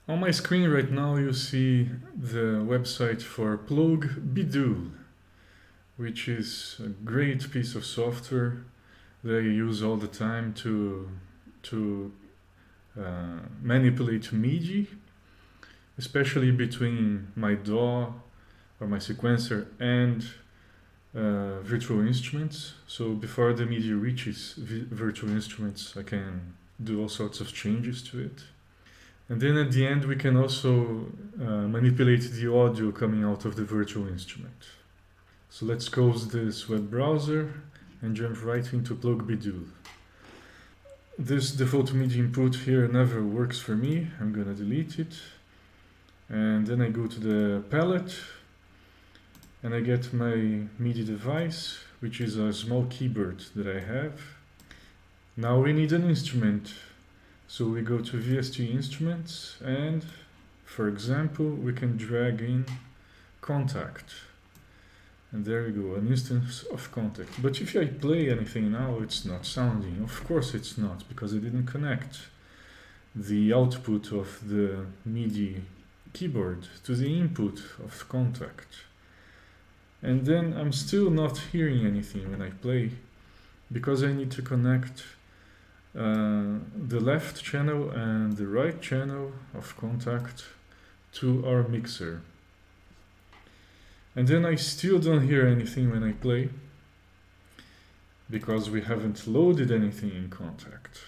On my screen right now you see the website for Plogue Bidule, which is a great piece of software that I use all the time to manipulate MIDI, especially between my DAW or my sequencer and virtual instruments. So before the MIDI reaches virtual instruments, I can do all sorts of changes to it. And then at the end we can also manipulate the audio coming out of the virtual instrument. So let's close this web browser and jump right into Plogue Bidule. This default MIDI input here never works for me. I'm gonna delete it. And then I go to the palette and I get my MIDI device, which is a small keyboard that I have. Now we need an instrument. So we go to VST instruments and, for example, we can drag in contact. And there we go, an instance of contact. But if I play anything now, it's not sounding. Of course it's not, because I didn't connect the output of the MIDI keyboard to the input of contact. And then I'm still not hearing anything when I play, because I need to connect the left channel and the right channel of contact to our mixer. And then I still don't hear anything when I play, because we haven't loaded anything in contact.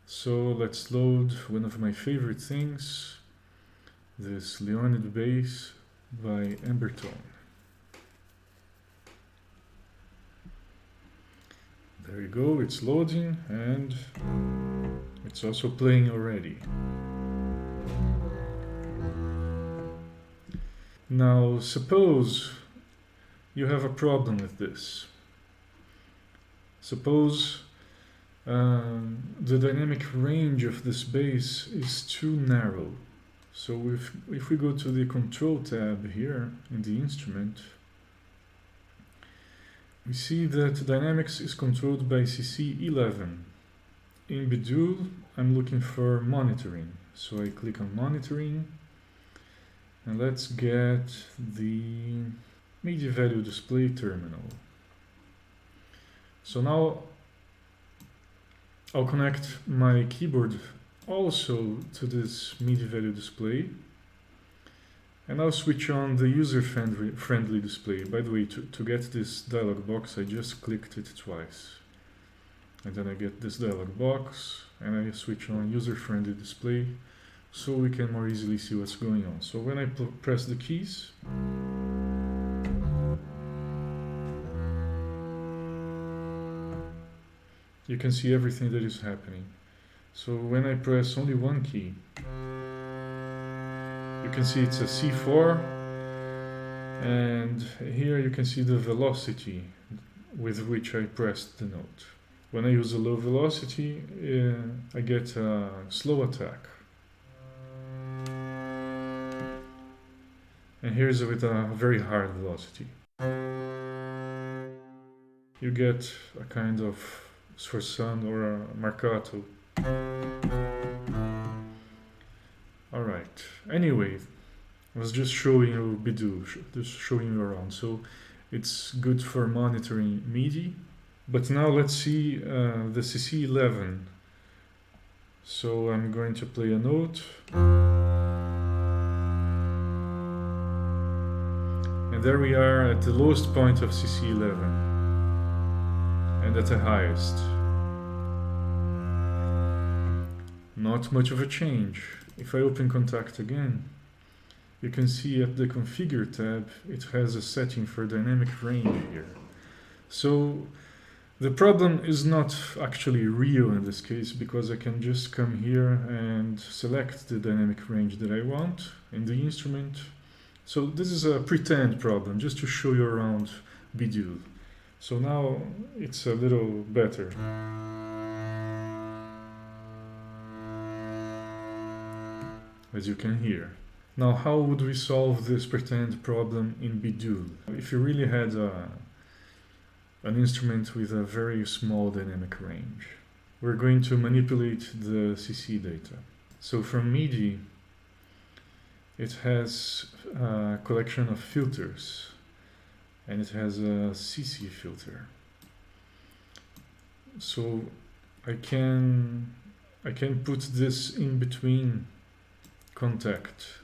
So let's load one of my favorite things, this Leonid bass by Embertone. There you go, it's loading and it's also playing already. Now suppose you have a problem with this. Suppose the dynamic range of this bass is too narrow. So if we go to the control tab here in the instrument, we see that dynamics is controlled by CC11. In Bidoo, I'm looking for monitoring. So I click on monitoring and let's get the MIDI value display terminal. So now I'll connect my keyboard also to this MIDI value display. And I'll switch on the user-friendly display. By the way, to get this dialog box, I just clicked it twice. And then I get this dialog box, and I switch on user-friendly display, so we can more easily see what's going on. So when I press the keys, you can see everything that is happening. So when I press only one key, you can see it's a C4, and here you can see the velocity with which I pressed the note. When I use a low velocity, I get a slow attack. And here's with a very hard velocity. You get a kind of sforzando or a marcato. Alright, anyway, I was just showing you Bidoo, just showing you around. So it's good for monitoring MIDI. But now let's see the CC11. So I'm going to play a note. And there we are at the lowest point of CC11. And at the highest. Not much of a change. If I open Contact again, you can see at the Configure tab, it has a setting for dynamic range here. So the problem is not actually real in this case, because I can just come here and select the dynamic range that I want in the instrument. So this is a pretend problem, just to show you around Bidoo. So now it's a little better. As you can hear. Now, how would we solve this pretend problem in Bidoo? If you really had an instrument with a very small dynamic range, we're going to manipulate the CC data. So from MIDI, it has a collection of filters, and it has a CC filter. So I can put this in between contact.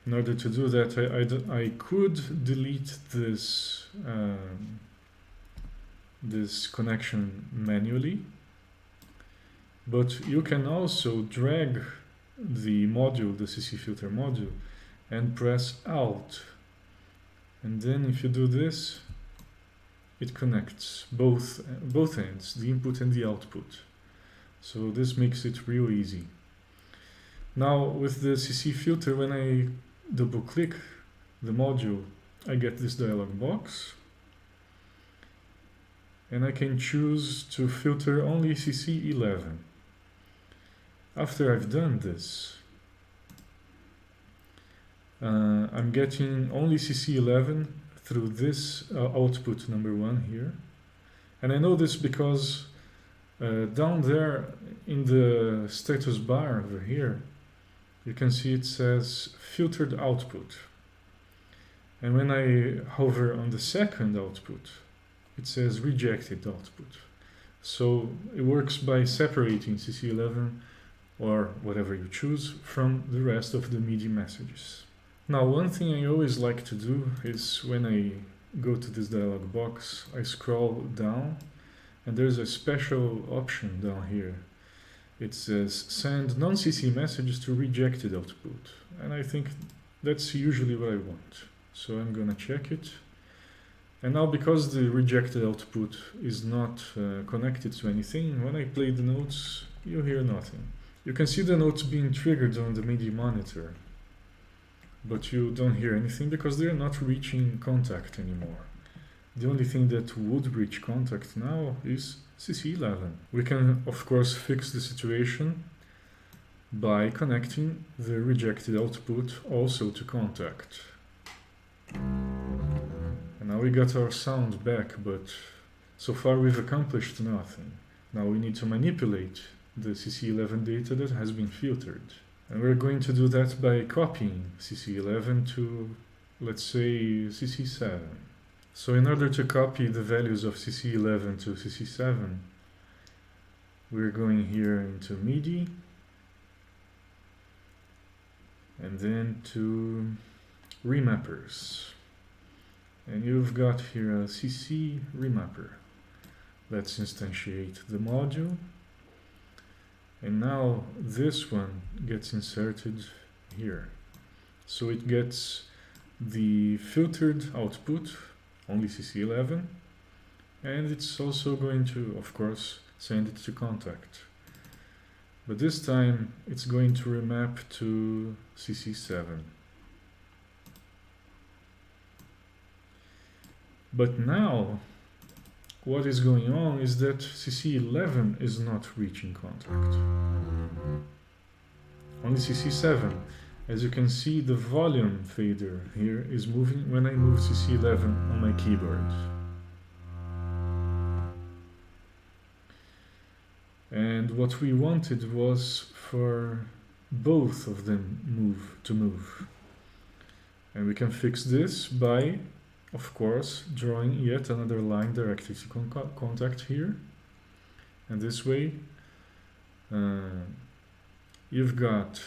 In order to do that, I could delete this this connection manually, but you can also drag the module, the CC filter module, and press Alt, and then if you do this, it connects both ends, the input and the output. So this makes it real easy. Now with the CC filter, when I double click the module, I get this dialog box, and I can choose to filter only CC11. After I've done this, I'm getting only CC11 through this output number 1 here. And I know this because down there in the status bar over here, you can see it says filtered output. And when I hover on the second output, it says rejected output. So it works by separating CC11 or whatever you choose from the rest of the MIDI messages. Now, one thing I always like to do is when I go to this dialog box, I scroll down and there's a special option down here. It says send non-CC messages to rejected output. And I think that's usually what I want. So I'm gonna check it. And now because the rejected output is not connected to anything, when I play the notes, you hear nothing. You can see the notes being triggered on the MIDI monitor, but you don't hear anything because they're not reaching contact anymore. The only thing that would reach contact now is CC11. We can, of course, fix the situation by connecting the rejected output also to contact. And now we got our sound back, but so far we've accomplished nothing. Now we need to manipulate the CC11 data that has been filtered. And we're going to do that by copying CC11 to, let's say, CC7. So in order to copy the values of CC11 to CC7, we're going here into MIDI, and then to Remappers. And you've got here a CC remapper. Let's instantiate the module. And now this one gets inserted here. So it gets the filtered output, only CC11, and it's also going to, of course, send it to contact. But this time it's going to remap to CC7. But now what is going on is that CC11 is not reaching contact. Only CC7. As you can see, the volume fader here is moving when I move CC11 on my keyboard. And what we wanted was for both of them to move. And we can fix this by, of course, drawing yet another line directly to contact here. And this way, you've got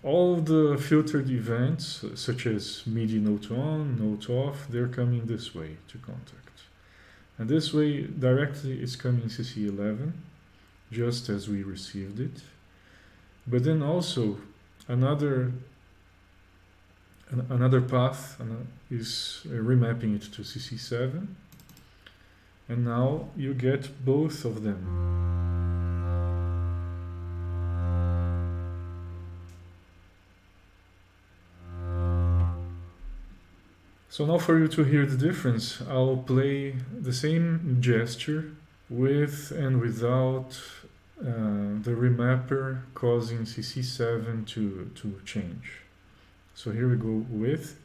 all the filtered events, such as MIDI note on, note off, they're coming this way to contact. And this way, directly it's coming CC11, just as we received it. But then also, another path is remapping it to CC7. And now you get both of them. So now for you to hear the difference, I'll play the same gesture with and without the remapper causing CC7 to change. So here we go with.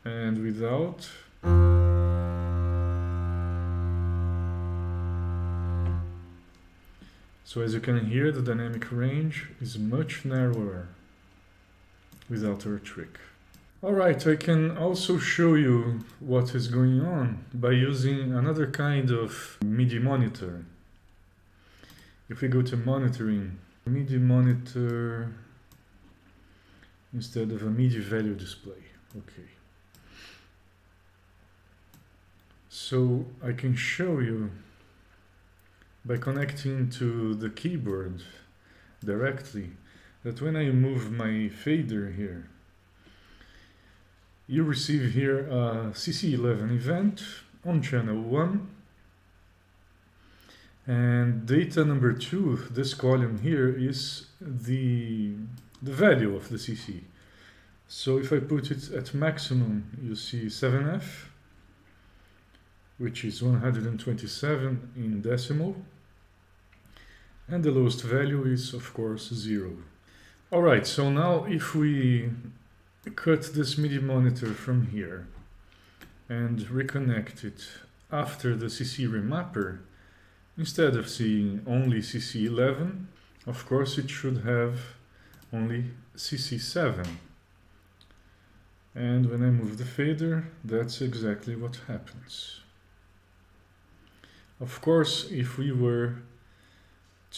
And without. So as you can hear, the dynamic range is much narrower without our trick. Alright, I can also show you what is going on by using another kind of MIDI monitor. If we go to monitoring, MIDI monitor instead of a MIDI value display. Okay. So I can show you by connecting to the keyboard directly that when I move my fader here, you receive here a CC11 event on channel 1, and data number 2, this column here, is the value of the CC. So if I put it at maximum, you see 7F, which is 127 in decimal, and the lowest value is, of course, 0. Alright, so now if we cut this MIDI monitor from here and reconnect it after the CC remapper, instead of seeing only CC11, of course it should have only CC7. And when I move the fader, that's exactly what happens. Of course, if we were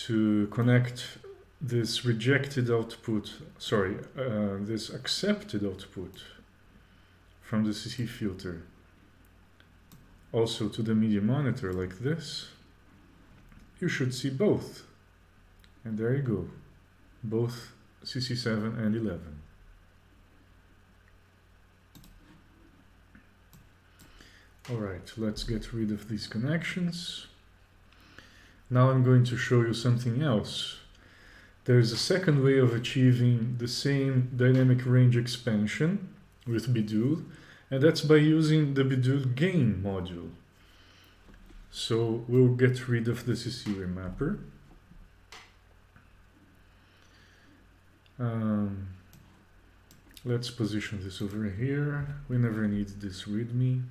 to connect this rejected output, this accepted output from the CC filter also to the MIDI monitor like this, you should see both. And there you go, both CC7 and 11. Alright, let's get rid of these connections. Now I'm going to show you something else. There's a second way of achieving the same dynamic range expansion with Bidoo, and that's by using the Bidoo gain module. So we'll get rid of the CC remapper. Let's position this over here. We never need this readme.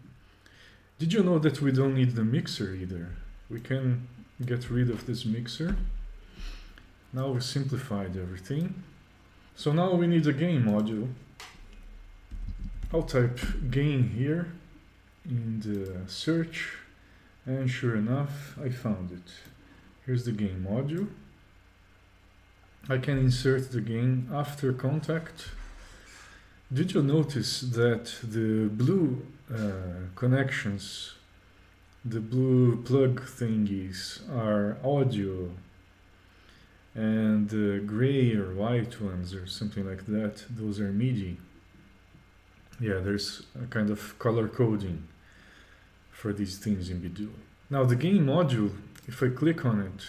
Did you know that we don't need the mixer either? We can get rid of this mixer. Now we simplified everything. So now we need a gain module. I'll type gain here in the search, and sure enough, I found it. Here's the gain module. I can insert the gain after contact. Did you notice that the blue connections, the blue plug thingies, are audio, and the gray or white ones or something like that, those are MIDI? Yeah, there's a kind of color coding for these things in Bidoo. Now the gain module, if I click on it,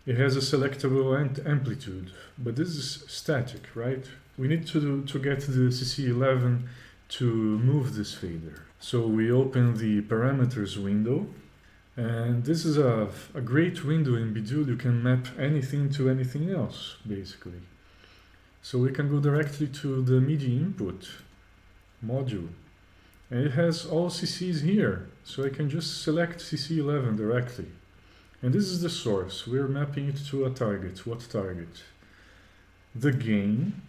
it has a selectable amplitude, but this is static, right? We need to get the CC11 to move this fader. So we open the parameters window, and this is a great window in Bidoo. You can map anything to anything else, basically. So we can go directly to the MIDI input module, and it has all CCs here. So I can just select CC11 directly. And this is the source. We're mapping it to a target. What target? The gain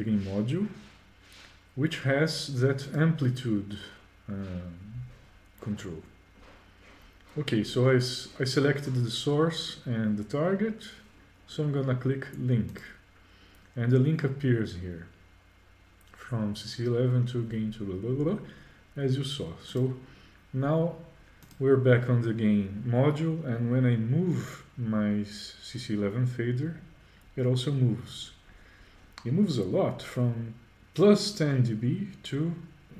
module, which has that amplitude control. Okay, so I selected the source and the target, so I'm gonna click link, and the link appears here from CC11 to gain to blah, blah, blah, as you saw. So now we're back on the gain module, and when I move my CC11 fader, it also moves. It moves a lot, from plus 10 dB to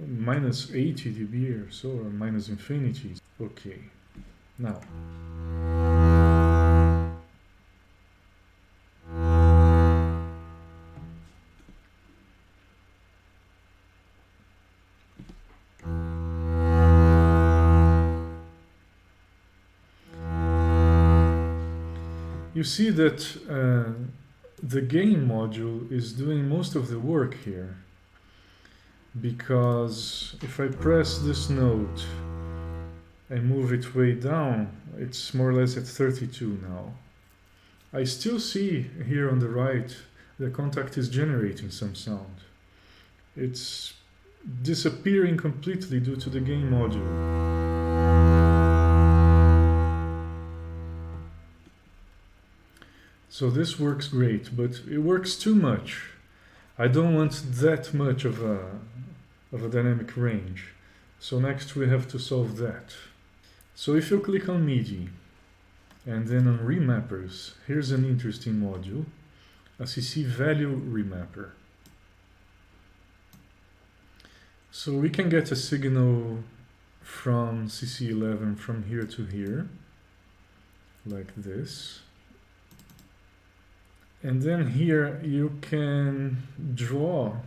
minus 80 dB or so, or minus infinity. Okay, now. You see that the gain module is doing most of the work here, because if I press this note and move it way down, it's more or less at 32 now. I still see here on the right the Kontakt is generating some sound. It's disappearing completely due to the gain module. So this works great, but it works too much. I don't want that much of a dynamic range. So next we have to solve that. So if you click on MIDI and then on remappers, here's an interesting module, a CC value remapper. So we can get a signal from CC11 from here to here, like this. And then here you can draw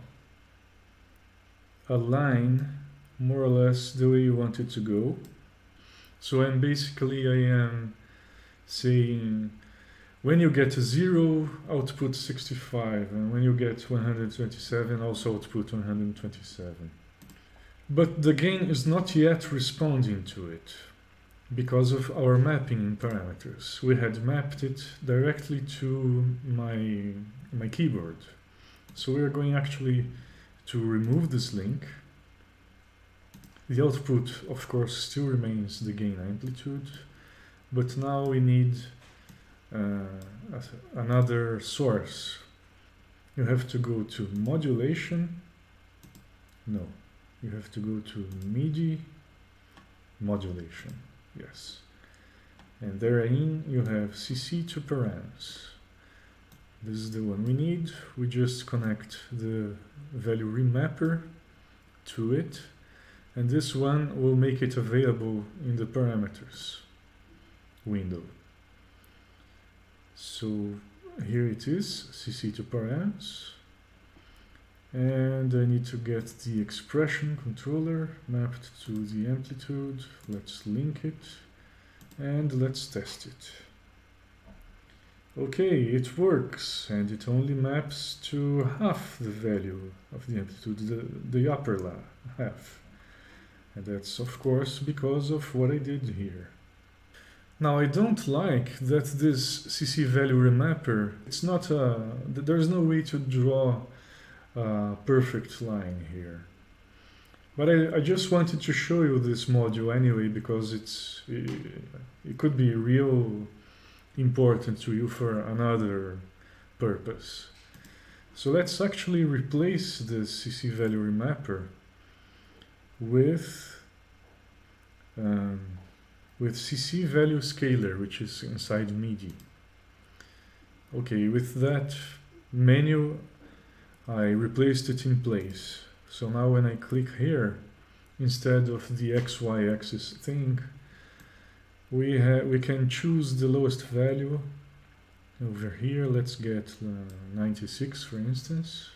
a line more or less the way you want it to go. So I am saying when you get 0, output 65, and when you get 127, also output 127. But the gain is not yet responding to it because of our mapping parameters. We had mapped it directly to my keyboard. So we are going actually to remove this link. The output, of course, still remains the gain amplitude, but now we need another source. You have to go to modulation. No, you have to go to MIDI modulation. Yes. And therein you have CC to params. This is the one we need. We just connect the value remapper to it, and this one will make it available in the parameters window. So here it is, CC to params. And I need to get the expression controller mapped to the amplitude. Let's link it and let's test it. Okay, it works, and it only maps to half the value of the amplitude, the upper half. And that's of course because of what I did here. Now I don't like that this CC value remapper, it's not there's no way to draw perfect line here, but I just wanted to show you this module anyway because it could be real important to you for another purpose. So let's actually replace this CC value remapper with CC value scaler, which is inside MIDI. Okay, with that menu I replaced it in place. So now when I click here, instead of the XY axis thing, we can choose the lowest value over here. Let's get 96 for instance,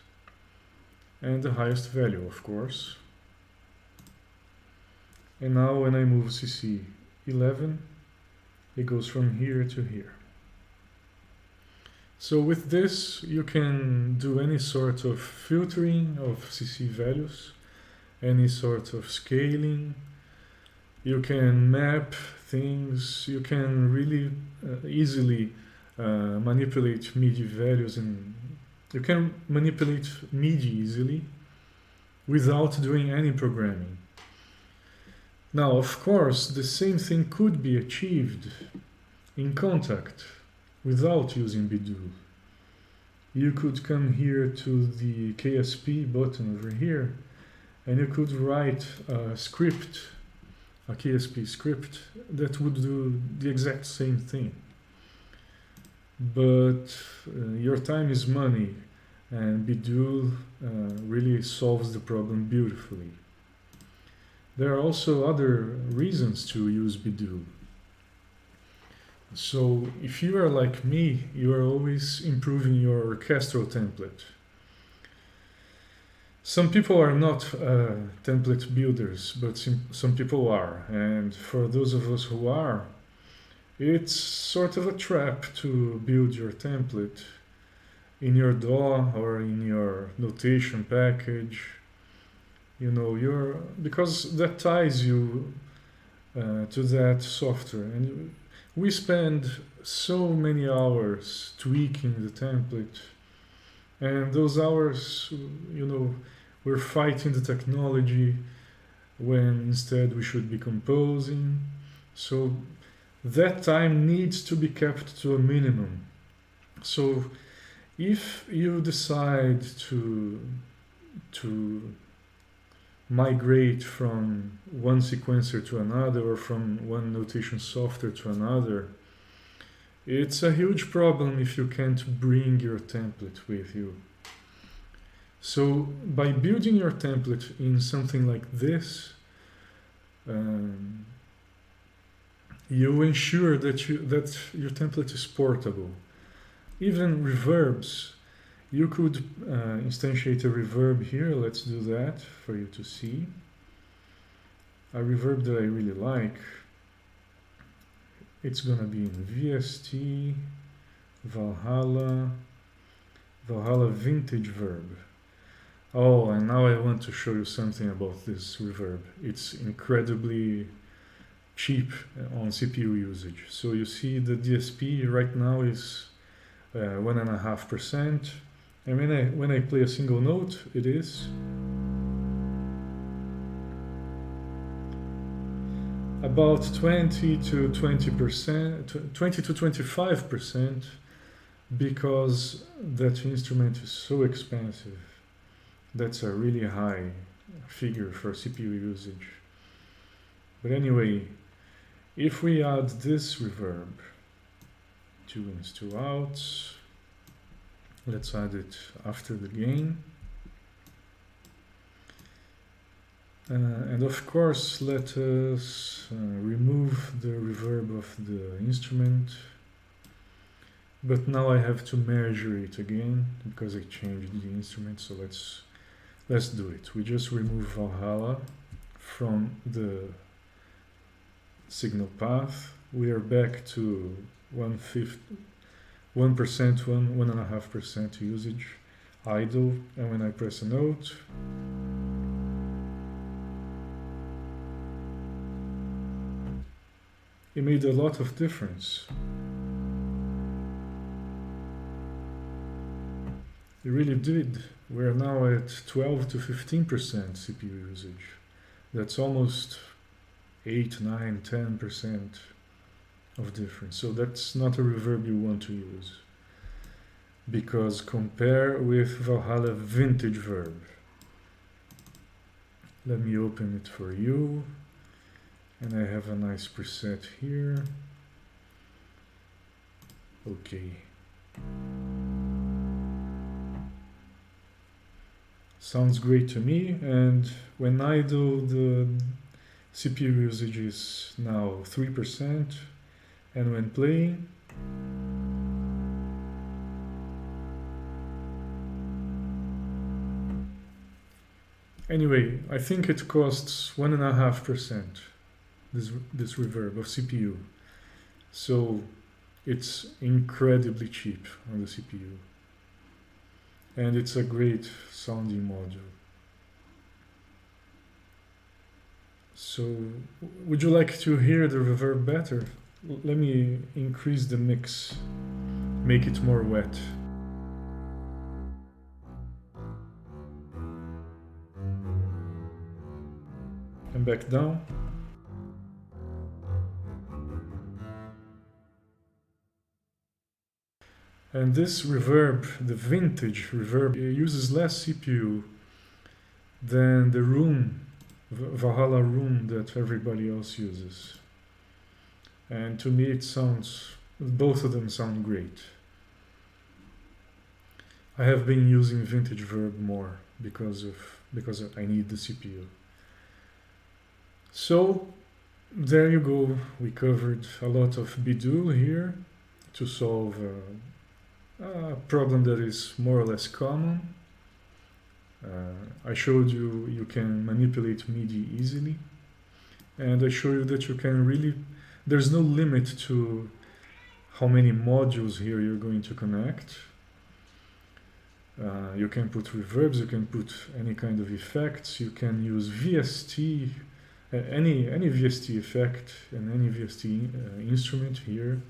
and the highest value of course. And now when I move CC 11, it goes from here to here. So with this you can do any sort of filtering of CC values, any sort of scaling, you can map things, you can really easily manipulate MIDI values, and you can manipulate MIDI easily without doing any programming. Now of course the same thing could be achieved in Kontakt without using Bidoo. You could come here to the KSP button over here, and you could write a script, a KSP script, that would do the exact same thing. But your time is money, and Bidoo really solves the problem beautifully. There are also other reasons to use Bidoo. So if you are like me, you are always improving your orchestral template. Some people are not template builders, but some people are. And for those of us who are, it's sort of a trap to build your template in your DAW or in your notation package. You know, because that ties you to that software. And we spend so many hours tweaking the template, and those hours, we're fighting the technology when instead we should be composing. So that time needs to be kept to a minimum. So if you decide to migrate from one sequencer to another or from one notation software to another, it's a huge problem if you can't bring your template with you. So by building your template in something like this, you ensure that your template is portable. Even reverbs, you could instantiate a reverb here. Let's do that for you to see. A reverb that I really like. It's gonna be in VST, Valhalla Vintage Verb. Oh, and now I want to show you something about this reverb. It's incredibly cheap on CPU usage. So you see the DSP right now is 1.5%, and when I play a single note, it is about 20 to 25%, because that instrument is so expensive. That's a really high figure for CPU usage. But anyway, if we add this reverb, 2 ins, 2 outs, let's add it after the gain. And of course, let us remove the reverb of the instrument. But now I have to measure it again because I changed the instrument. So let's do it. We just remove Valhalla from the signal path. We are back to 1%, 1.5% usage, idle, and when I press a note, it made a lot of difference. It really did. We're now at 12 to 15% CPU usage. That's almost 8, 9, 10% of difference. So that's not a reverb you want to use. Because compare with Valhalla Vintage Verb. Let me open it for you. And I have a nice preset here. Okay. Sounds great to me, and when I do, the CPU usage is now 3%, and when playing, anyway, I think it costs 1.5%, this reverb of CPU. So it's incredibly cheap on the CPU. And it's a great sounding module. So, would you like to hear the reverb better? Let me increase the mix, make it more wet. And back down. And this reverb, the vintage reverb, uses less CPU than the room, Valhalla room that everybody else uses. And to me it sounds, both of them sound great. I have been using vintage verb more because I need the CPU. So there you go. We covered a lot of Bidoo here to solve a problem that is more or less common. I showed you can manipulate MIDI easily, and I show you that you can really, there's no limit to how many modules here you're going to connect. You can put reverbs, you can put any kind of effects, you can use VST any VST effect and any VST instrument here.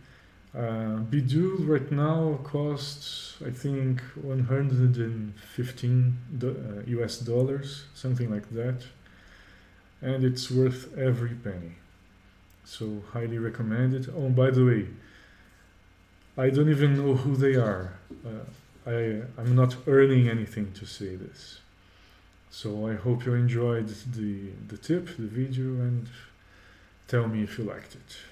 Bidoo right now costs, I think, 115 US dollars, something like that, and it's worth every penny. So highly recommended. Oh, by the way, I don't even know who they are. I'm not earning anything to say this. So I hope you enjoyed the tip, the video, and tell me if you liked it.